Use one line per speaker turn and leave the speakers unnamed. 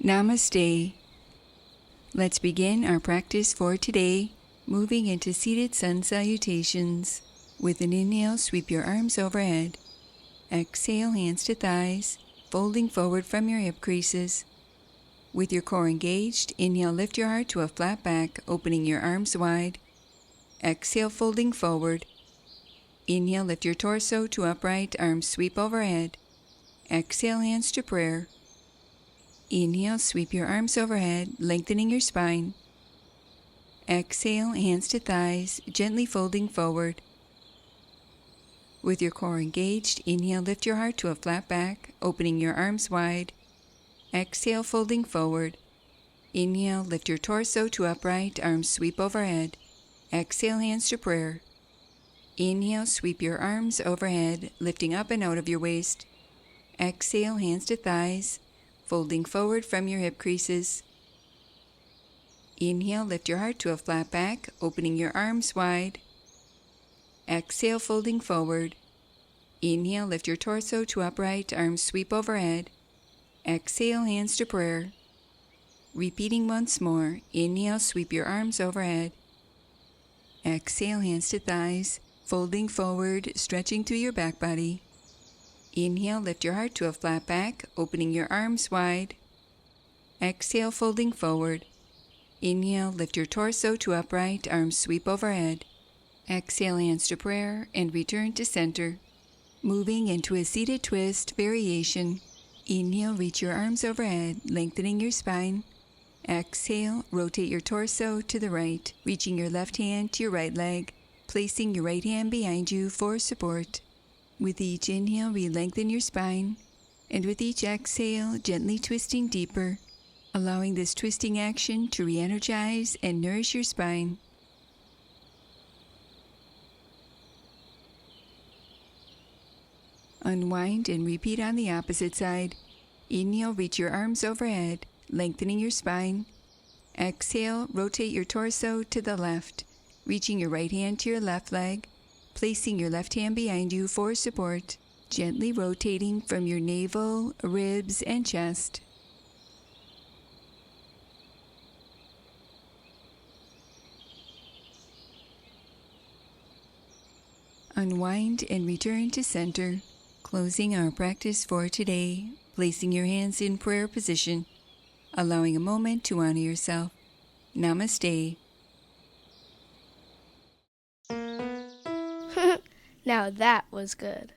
Namaste. Let's begin our practice for today, moving into seated sun salutations. With an inhale, sweep your arms overhead. Exhale, hands to thighs, folding forward from your hip creases. With your core engaged, inhale, lift your heart to a flat back, opening your arms wide. Exhale, folding forward. Inhale, lift your torso to upright, arms sweep overhead. Exhale, hands to prayer. Inhale, sweep your arms overhead, lengthening your spine. Exhale, hands to thighs, gently folding forward. With your core engaged, inhale, lift your heart to a flat back, opening your arms wide. Exhale, folding forward. Inhale, lift your torso to upright, arms sweep overhead. Exhale, hands to prayer. Inhale, sweep your arms overhead, lifting up and out of your waist. Exhale, hands to thighs, folding forward from your hip creases. Inhale, lift your heart to a flat back, opening your arms wide. Exhale, folding forward. Inhale, lift your torso to upright, arms sweep overhead. Exhale, hands to prayer. Repeating once more, inhale, sweep your arms overhead. Exhale, hands to thighs, folding forward, stretching through your back body. Inhale, lift your heart to a flat back, opening your arms wide. Exhale, folding forward. Inhale, lift your torso to upright, arms sweep overhead. Exhale, hands to prayer, and return to center. Moving into a seated twist variation. Inhale, reach your arms overhead, lengthening your spine. Exhale, rotate your torso to the right, reaching your left hand to your right leg, placing your right hand behind you for support. With each inhale, re-lengthen your spine, and with each exhale, gently twisting deeper, allowing this twisting action to re-energize and nourish your spine. Unwind and repeat on the opposite side. Inhale, reach your arms overhead, lengthening your spine. Exhale, rotate your torso to the left, reaching your right hand to your left leg, placing your left hand behind you for support, gently rotating from your navel, ribs, and chest. Unwind and return to center, closing our practice for today, placing your hands in prayer position, allowing a moment to honor yourself. Namaste.
Now that was good.